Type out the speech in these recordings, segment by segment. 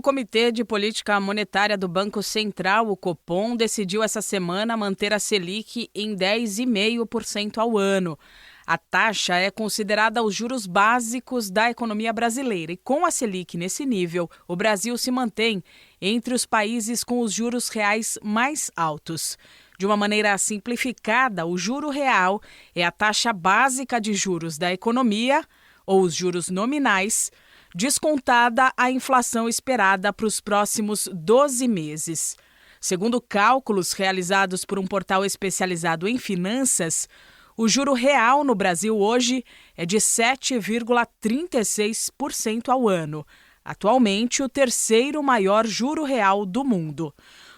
O Comitê de Política Monetária do Banco Central, o Copom, decidiu essa semana manter a Selic em 10,5% ao ano. A taxa é considerada os juros básicos da economia brasileira e, com a Selic nesse nível, o Brasil se mantém entre os países com os juros reais mais altos. De uma maneira simplificada, o juro real é a taxa básica de juros da economia, ou os juros nominais, descontada a inflação esperada para os próximos 12 meses. Segundo cálculos realizados por um portal especializado em finanças, o juro real no Brasil hoje é de 7,36% ao ano, atualmente o terceiro maior juro real do mundo.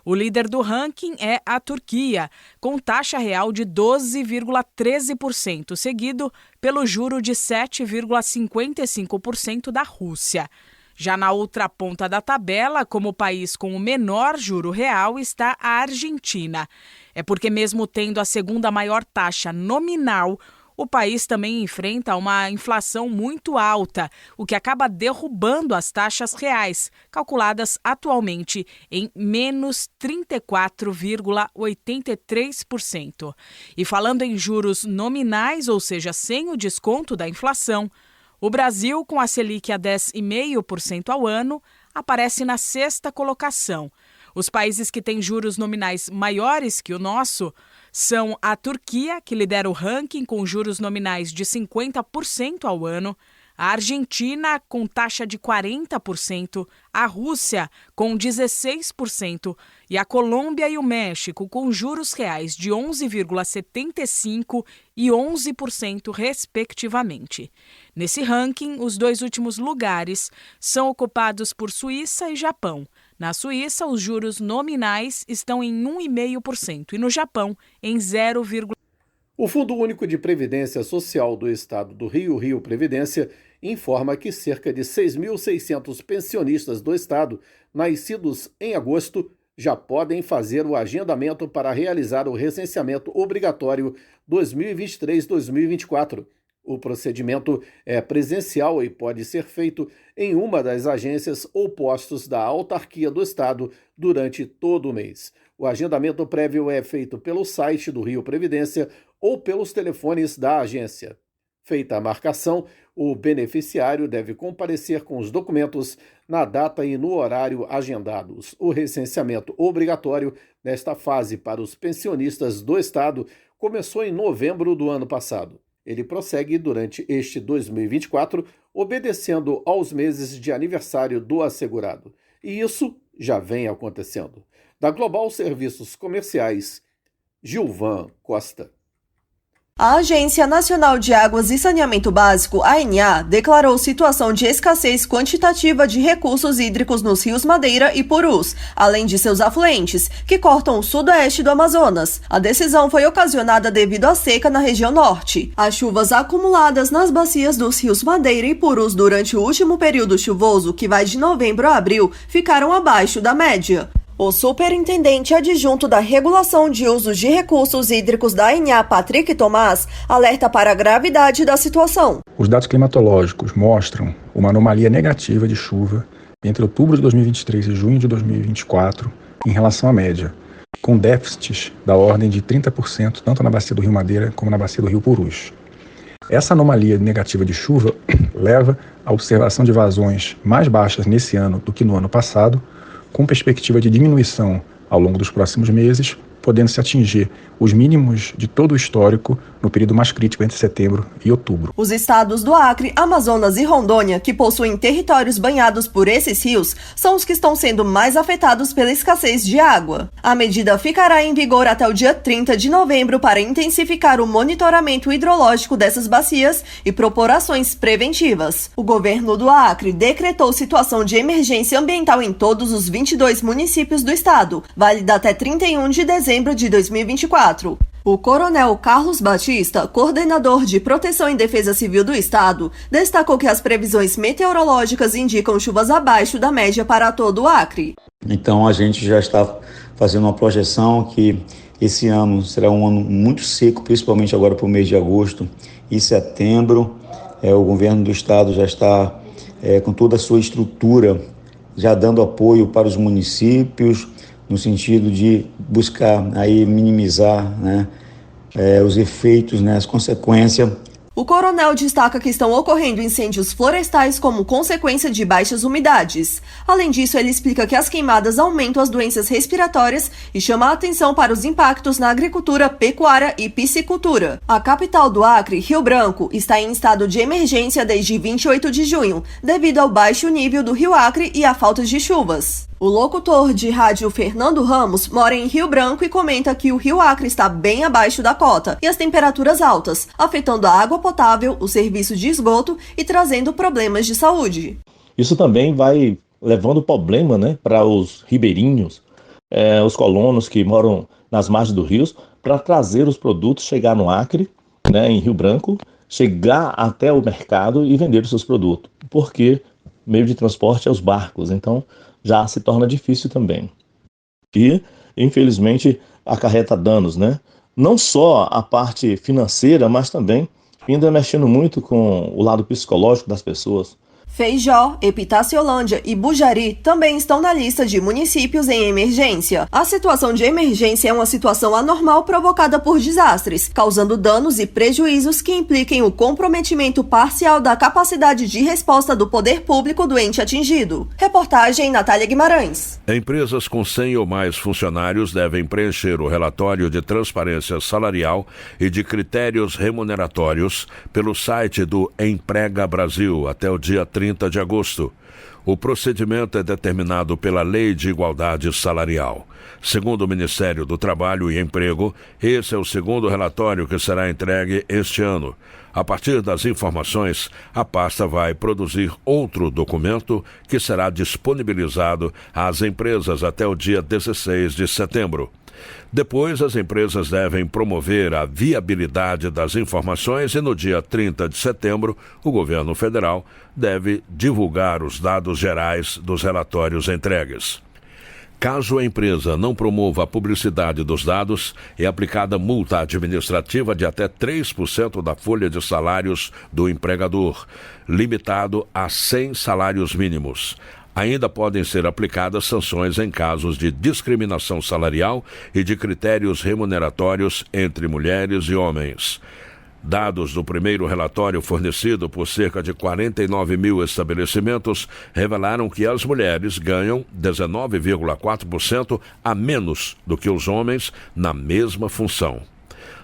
O líder do ranking é a Turquia, com taxa real de 12,13%, seguido pelo juro de 7,55% da Rússia. Já na outra ponta da tabela, como país com o menor juro real, está a Argentina. É porque, mesmo tendo a segunda maior taxa nominal, o país também enfrenta uma inflação muito alta, o que acaba derrubando as taxas reais, calculadas atualmente em menos 34,83%. E falando em juros nominais, ou seja, sem o desconto da inflação, o Brasil, com a Selic a 10,5% ao ano, aparece na sexta colocação. Os países que têm juros nominais maiores que o nosso são a Turquia, que lidera o ranking com juros nominais de 50% ao ano, a Argentina, com taxa de 40%, a Rússia, com 16%, e a Colômbia e o México, com juros reais de 11,75% e 11%, respectivamente. Nesse ranking, os dois últimos lugares são ocupados por Suíça e Japão. Na Suíça, os juros nominais estão em 1,5% e no Japão, em 0,5%. O Fundo Único de Previdência Social do Estado do Rio, Rio Previdência, informa que cerca de 6.600 pensionistas do Estado, nascidos em agosto, já podem fazer o agendamento para realizar o recenseamento obrigatório 2023-2024. O procedimento é presencial e pode ser feito em uma das agências ou postos da autarquia do Estado durante todo o mês. O agendamento prévio é feito pelo site do Rio Previdência ou pelos telefones da agência. Feita a marcação, o beneficiário deve comparecer com os documentos na data e no horário agendados. O recenseamento obrigatório nesta fase para os pensionistas do Estado começou em novembro do ano passado. Ele prossegue durante este 2024, obedecendo aos meses de aniversário do assegurado. E isso já vem acontecendo. Da Global Serviços Comerciais, Gilvan Costa. A Agência Nacional de Águas e Saneamento Básico, ANA, declarou situação de escassez quantitativa de recursos hídricos nos rios Madeira e Purus, além de seus afluentes, que cortam o sudoeste do Amazonas. A decisão foi ocasionada devido à seca na região norte. As chuvas acumuladas nas bacias dos rios Madeira e Purus durante o último período chuvoso, que vai de novembro a abril, ficaram abaixo da média. O superintendente adjunto da Regulação de Usos de Recursos Hídricos da ANA, Patrick Tomás, alerta para a gravidade da situação. Os dados climatológicos mostram uma anomalia negativa de chuva entre outubro de 2023 e junho de 2024 em relação à média, com déficits da ordem de 30% tanto na bacia do Rio Madeira como na bacia do Rio Purus. Essa anomalia negativa de chuva leva à observação de vazões mais baixas nesse ano do que no ano passado, com perspectiva de diminuição ao longo dos próximos meses, podendo-se atingir os mínimos de todo o histórico no período mais crítico entre setembro e outubro. Os estados do Acre, Amazonas e Rondônia, que possuem territórios banhados por esses rios, são os que estão sendo mais afetados pela escassez de água. A medida ficará em vigor até o dia 30 de novembro para intensificar o monitoramento hidrológico dessas bacias e propor ações preventivas. O governo do Acre decretou situação de emergência ambiental em todos os 22 municípios do estado, válida até 31 de dezembro de 2024. O coronel Carlos Batista, coordenador de Proteção e Defesa Civil do Estado, destacou que as previsões meteorológicas indicam chuvas abaixo da média para todo o Acre. Então a gente já está fazendo uma projeção que esse ano será um ano muito seco, principalmente agora para o mês de agosto e setembro. O governo do estado já está com toda a sua estrutura, já dando apoio para os municípios, no sentido de buscar aí minimizar, os efeitos, as consequências. O coronel destaca que estão ocorrendo incêndios florestais como consequência de baixas umidades. Além disso, ele explica que as queimadas aumentam as doenças respiratórias e chama a atenção para os impactos na agricultura, pecuária e piscicultura. A capital do Acre, Rio Branco, está em estado de emergência desde 28 de junho, devido ao baixo nível do Rio Acre e à falta de chuvas. O locutor de rádio Fernando Ramos mora em Rio Branco e comenta que o Rio Acre está bem abaixo da cota e as temperaturas altas, afetando a água potável, o serviço de esgoto e trazendo problemas de saúde. Isso também vai levando problema, para os ribeirinhos, os colonos que moram nas margens dos rios, para trazer os produtos, chegar no Acre, em Rio Branco, chegar até o mercado e vender os seus produtos, porque meio de transporte é os barcos, então já se torna difícil também. E, infelizmente, acarreta danos, Não só a parte financeira, mas também ainda mexendo muito com o lado psicológico das pessoas. Feijó, Epitaciolândia e Bujari também estão na lista de municípios em emergência. A situação de emergência é uma situação anormal provocada por desastres, causando danos e prejuízos que impliquem o comprometimento parcial da capacidade de resposta do poder público do ente atingido. Reportagem Natália Guimarães. Empresas com 100 ou mais funcionários devem preencher o relatório de transparência salarial e de critérios remuneratórios pelo site do Emprega Brasil até o dia 30 de agosto. O procedimento é determinado pela Lei de Igualdade Salarial. Segundo o Ministério do Trabalho e Emprego, esse é o segundo relatório que será entregue este ano. A partir das informações, a pasta vai produzir outro documento que será disponibilizado às empresas até o dia 16 de setembro. Depois, as empresas devem promover a viabilidade das informações e no dia 30 de setembro, o governo federal deve divulgar os dados gerais dos relatórios entregues. Caso a empresa não promova a publicidade dos dados, é aplicada multa administrativa de até 3% da folha de salários do empregador, limitado a 100 salários mínimos. Ainda podem ser aplicadas sanções em casos de discriminação salarial e de critérios remuneratórios entre mulheres e homens. Dados do primeiro relatório fornecido por cerca de 49 mil estabelecimentos revelaram que as mulheres ganham 19,4% a menos do que os homens na mesma função.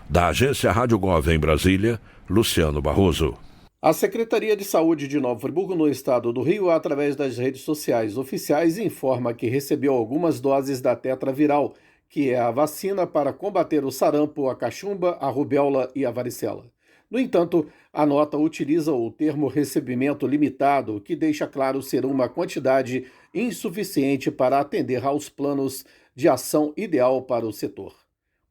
Da agência Rádio Gov em Brasília, Luciano Barroso. A Secretaria de Saúde de Nova Friburgo, no estado do Rio, através das redes sociais oficiais, informa que recebeu algumas doses da tetraviral, que é a vacina para combater o sarampo, a cachumba, a rubéola e a varicela. No entanto, a nota utiliza o termo recebimento limitado, que deixa claro ser uma quantidade insuficiente para atender aos planos de ação ideal para o setor.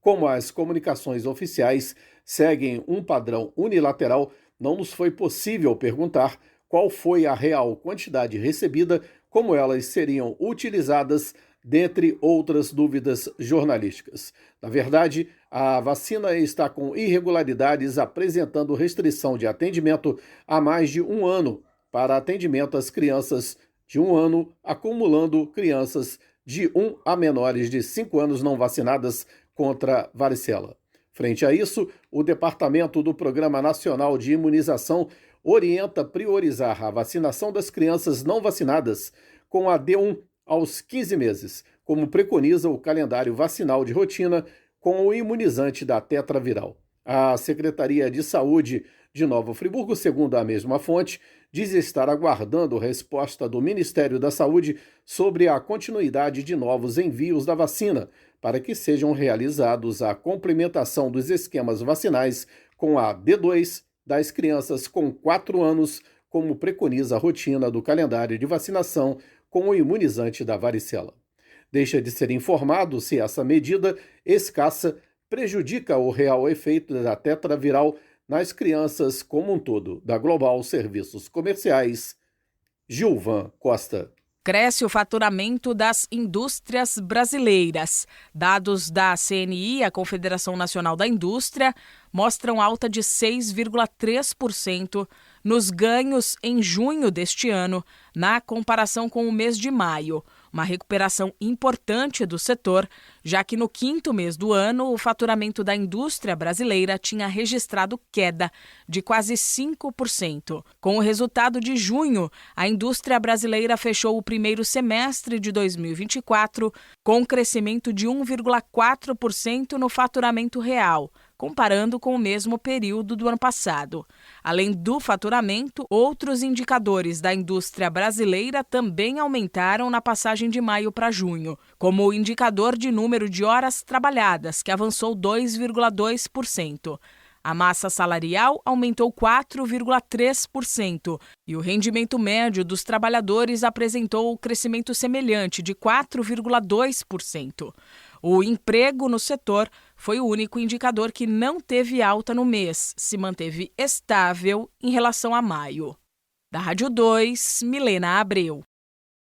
Como as comunicações oficiais seguem um padrão unilateral, não nos foi possível perguntar qual foi a real quantidade recebida, como elas seriam utilizadas, dentre outras dúvidas jornalísticas. Na verdade, a vacina está com irregularidades, apresentando restrição de atendimento há mais de um ano para atendimento às crianças de 1 ano, acumulando crianças de 1 a menores de 5 anos não vacinadas contra varicela. Frente a isso, o Departamento do Programa Nacional de Imunização orienta priorizar a vacinação das crianças não vacinadas com a D1 aos 15 meses, como preconiza o calendário vacinal de rotina com o imunizante da tetraviral. A Secretaria de Saúde de Nova Friburgo, segundo a mesma fonte, diz estar aguardando resposta do Ministério da Saúde sobre a continuidade de novos envios da vacina, para que sejam realizados a complementação dos esquemas vacinais com a D2 das crianças com 4 anos, como preconiza a rotina do calendário de vacinação com o imunizante da varicela. Deixa de ser informado se essa medida escassa prejudica o real efeito da tetraviral nas crianças como um todo. Da Global Serviços Comerciais, Gilvan Costa. Cresce o faturamento das indústrias brasileiras. Dados da CNI, a Confederação Nacional da Indústria, mostram alta de 6,3% nos ganhos em junho deste ano, na comparação com o mês de maio. Uma recuperação importante do setor, já que no 5º mês do ano, o faturamento da indústria brasileira tinha registrado queda de quase 5%. Com o resultado de junho, a indústria brasileira fechou o primeiro semestre de 2024 com um crescimento de 1,4% no faturamento real, comparando com o mesmo período do ano passado. Além do faturamento, outros indicadores da indústria brasileira também aumentaram na passagem de maio para junho, como o indicador de número de horas trabalhadas, que avançou 2,2%. A massa salarial aumentou 4,3% e o rendimento médio dos trabalhadores apresentou crescimento semelhante de 4,2%. O emprego no setor foi o único indicador que não teve alta no mês, se manteve estável em relação a maio. Da Rádio 2, Milena Abreu.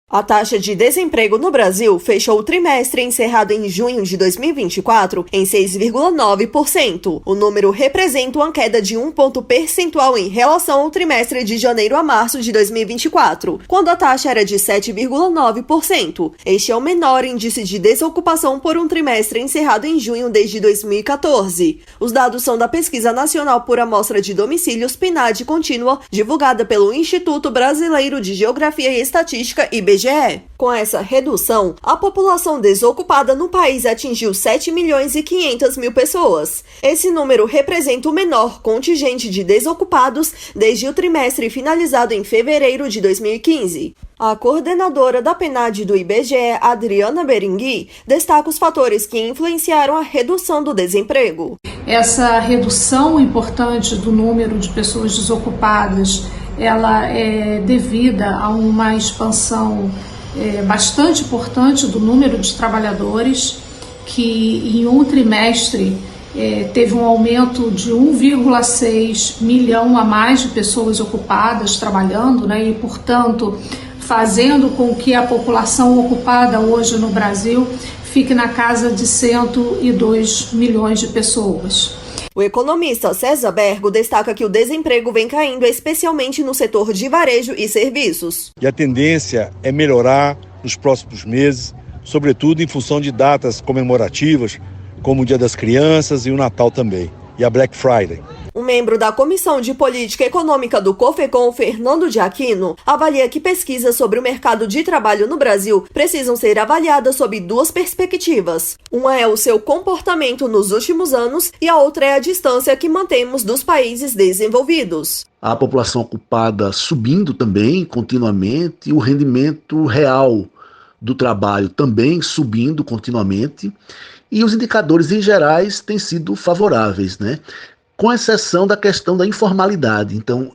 A taxa de desemprego no Brasil fechou o trimestre encerrado em junho de 2024 em 6,9%. O número representa uma queda de 1 ponto percentual em relação ao trimestre de janeiro a março de 2024, quando a taxa era de 7,9%. Este é o menor índice de desocupação por um trimestre encerrado em junho desde 2014. Os dados são da Pesquisa Nacional por Amostra de Domicílios PNAD Contínua, divulgada pelo Instituto Brasileiro de Geografia e Estatística, IBGE. Com essa redução, a população desocupada no país atingiu 7.500.000 pessoas. Esse número representa o menor contingente de desocupados desde o trimestre finalizado em fevereiro de 2015. A coordenadora da PNAD do IBGE, Adriana Berengui, destaca os fatores que influenciaram a redução do desemprego. Essa redução importante do número de pessoas desocupadas, ela é devida a uma expansão bastante importante do número de trabalhadores, que em um trimestre teve um aumento de 1,6 milhão a mais de pessoas ocupadas trabalhando, né, e, portanto, fazendo com que a população ocupada hoje no Brasil fique na casa de 102 milhões de pessoas. O economista César Bergo destaca que o desemprego vem caindo especialmente no setor de varejo e serviços. E a tendência é melhorar nos próximos meses, sobretudo em função de datas comemorativas, como o Dia das Crianças e o Natal também, e a Black Friday. Um membro da Comissão de Política Econômica do COFECON, Fernando de Aquino, avalia que pesquisas sobre o mercado de trabalho no Brasil precisam ser avaliadas sob duas perspectivas. Uma é o seu comportamento nos últimos anos e a outra é a distância que mantemos dos países desenvolvidos. A população ocupada subindo também continuamente e o rendimento real do trabalho também subindo continuamente e os indicadores em gerais têm sido favoráveis, né? Com exceção da questão da informalidade. Então,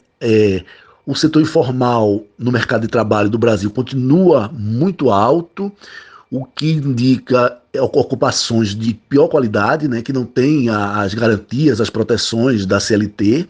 o setor informal no mercado de trabalho do Brasil continua muito alto, o que indica ocupações de pior qualidade, né, que não têm as garantias, as proteções da CLT.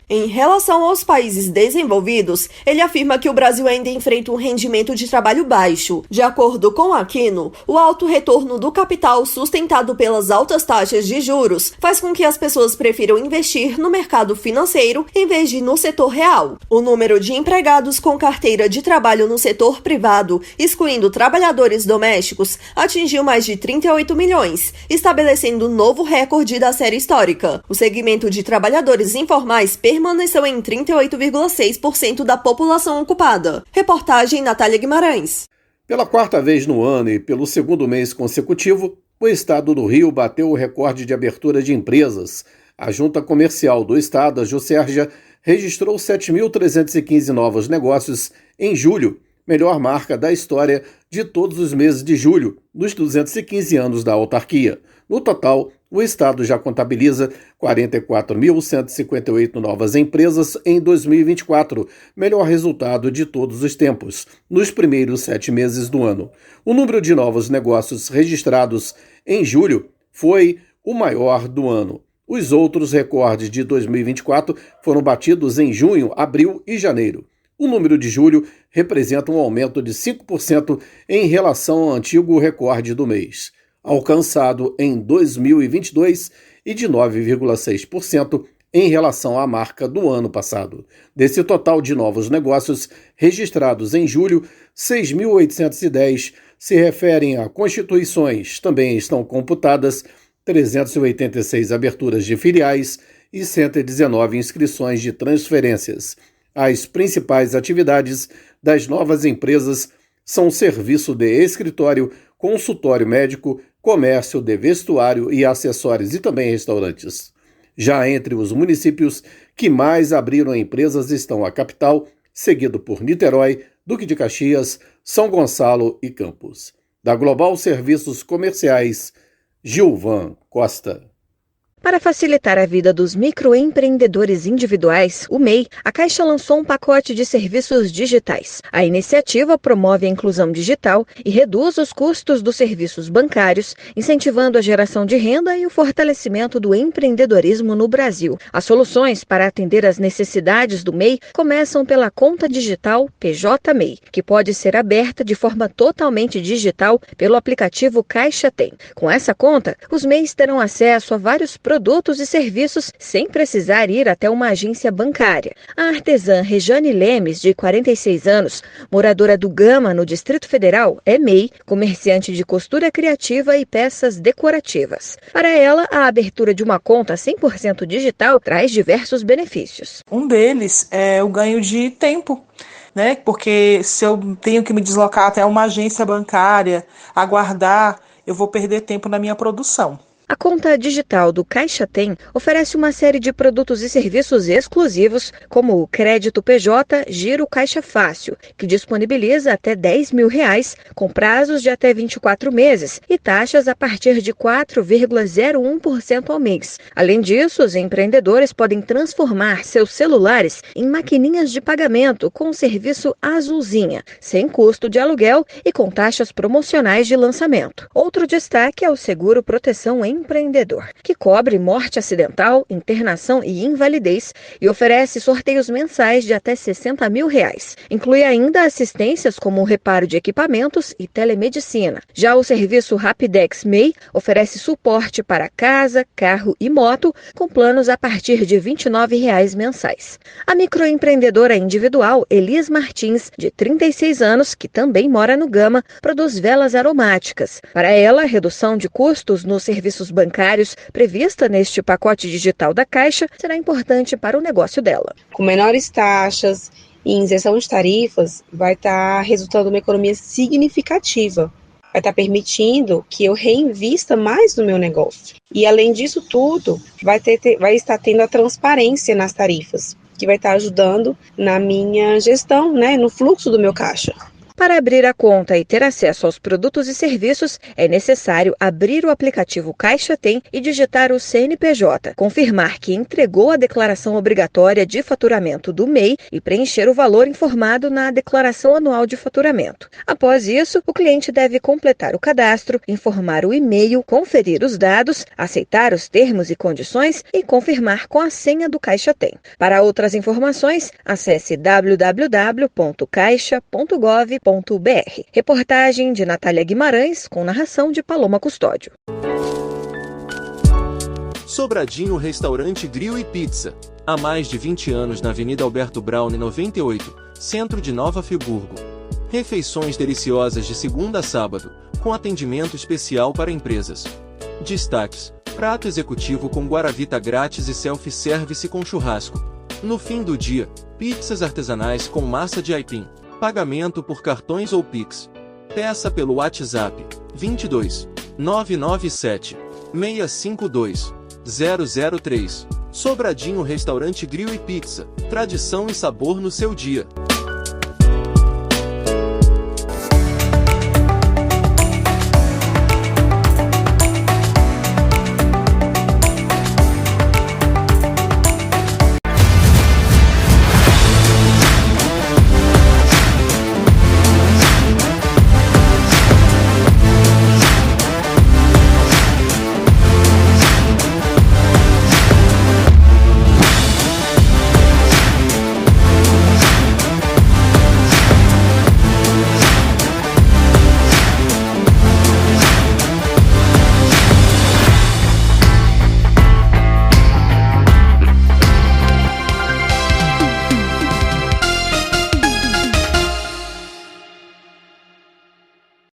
Em relação aos países desenvolvidos, ele afirma que o Brasil ainda enfrenta um rendimento de trabalho baixo. De acordo com Aquino, o alto retorno do capital sustentado pelas altas taxas de juros faz com que as pessoas prefiram investir no mercado financeiro em vez de no setor real. O número de empregados com carteira de trabalho no setor privado, excluindo trabalhadores domésticos, atingiu mais de 38 milhões, estabelecendo um novo recorde da série histórica. O segmento de trabalhadores informais permaneceu em 38,6% da população ocupada. Reportagem Natália Guimarães. Pela quarta vez no ano e pelo segundo mês consecutivo, o o estado do Rio bateu o recorde de abertura de empresas. A Junta Comercial do Estado, a Juscerja, registrou 7.315 novos negócios em julho, melhor marca da história de todos os meses de julho, nos 215 anos da autarquia. No total, o Estado já contabiliza 44.158 novas empresas em 2024, melhor resultado de todos os tempos, nos primeiros 7 meses do ano. O número de novos negócios registrados em julho foi o maior do ano. Os outros recordes de 2024 foram batidos em junho, abril e janeiro. O número de julho representa um aumento de 5% em relação ao antigo recorde do mês, alcançado em 2022, e de 9,6% em relação à marca do ano passado. Desse total de novos negócios registrados em julho, 6.810 se referem a constituições. Também estão computadas 386 aberturas de filiais e 119 inscrições de transferências. As principais atividades das novas empresas são serviço de escritório, consultório médico, comércio de vestuário e acessórios e também restaurantes. Já entre os municípios que mais abriram empresas estão a capital, seguido por Niterói, Duque de Caxias, São Gonçalo e Campos. Da Global Serviços Comerciais, Gilvan Costa. Para facilitar a vida dos microempreendedores individuais, o MEI, a Caixa lançou um pacote de serviços digitais. A iniciativa promove a inclusão digital e reduz os custos dos serviços bancários, incentivando a geração de renda e o fortalecimento do empreendedorismo no Brasil. As soluções para atender às necessidades do MEI começam pela conta digital PJ MEI, que pode ser aberta de forma totalmente digital pelo aplicativo Caixa Tem. Com essa conta, os MEIs terão acesso a vários produtos e serviços sem precisar ir até uma agência bancária. A artesã Rejane Lemes, de 46 anos, moradora do Gama, no Distrito Federal, é MEI, comerciante de costura criativa e peças decorativas. Para ela, a abertura de uma conta 100% digital traz diversos benefícios. Um deles é o ganho de tempo, né? Porque se eu tenho que me deslocar até uma agência bancária, aguardar, eu vou perder tempo na minha produção. A conta digital do Caixa Tem oferece uma série de produtos e serviços exclusivos, como o crédito PJ Giro Caixa Fácil, que disponibiliza até R$10 mil, com prazos de até 24 meses e taxas a partir de 4,01% ao mês. Além disso, os empreendedores podem transformar seus celulares em maquininhas de pagamento com o serviço Azulzinha, sem custo de aluguel e com taxas promocionais de lançamento. Outro destaque é o Seguro Proteção Empreendedor, que cobre morte acidental, internação e invalidez e oferece sorteios mensais de até R$60 mil. Inclui ainda assistências como o reparo de equipamentos e telemedicina. Já o serviço Rapidex MEI oferece suporte para casa, carro e moto, com planos a partir de R$29 mensais. A microempreendedora individual Elis Martins, de 36 anos, que também mora no Gama, produz velas aromáticas. Para ela, a redução de custos nos serviços bancários prevista neste pacote digital da Caixa será importante para o negócio dela. Com menores taxas e isenção de tarifas, vai estar resultando uma economia significativa. Vai estar permitindo que eu reinvista mais no meu negócio. E além disso tudo, vai estar tendo a transparência nas tarifas, que vai estar ajudando na minha gestão, no fluxo do meu caixa. Para abrir a conta e ter acesso aos produtos e serviços, é necessário abrir o aplicativo Caixa Tem e digitar o CNPJ, confirmar que entregou a declaração obrigatória de faturamento do MEI e preencher o valor informado na declaração anual de faturamento. Após isso, o cliente deve completar o cadastro, informar o e-mail, conferir os dados, aceitar os termos e condições e confirmar com a senha do Caixa Tem. Para outras informações, acesse www.caixa.gov.br. Reportagem de Natália Guimarães, com narração de Paloma Custódio. Sobradinho Restaurante Grill e Pizza. Há mais de 20 anos na Avenida Alberto Braune 98, centro de Nova Friburgo. Refeições deliciosas de segunda a sábado, com atendimento especial para empresas. Destaques: prato executivo com guaravita grátis e self-service com churrasco. No fim do dia, pizzas artesanais com massa de aipim. Pagamento por cartões ou Pix. Peça pelo WhatsApp 22 997 652 003. Sobradinho Restaurante Grill e Pizza. Tradição e sabor no seu dia.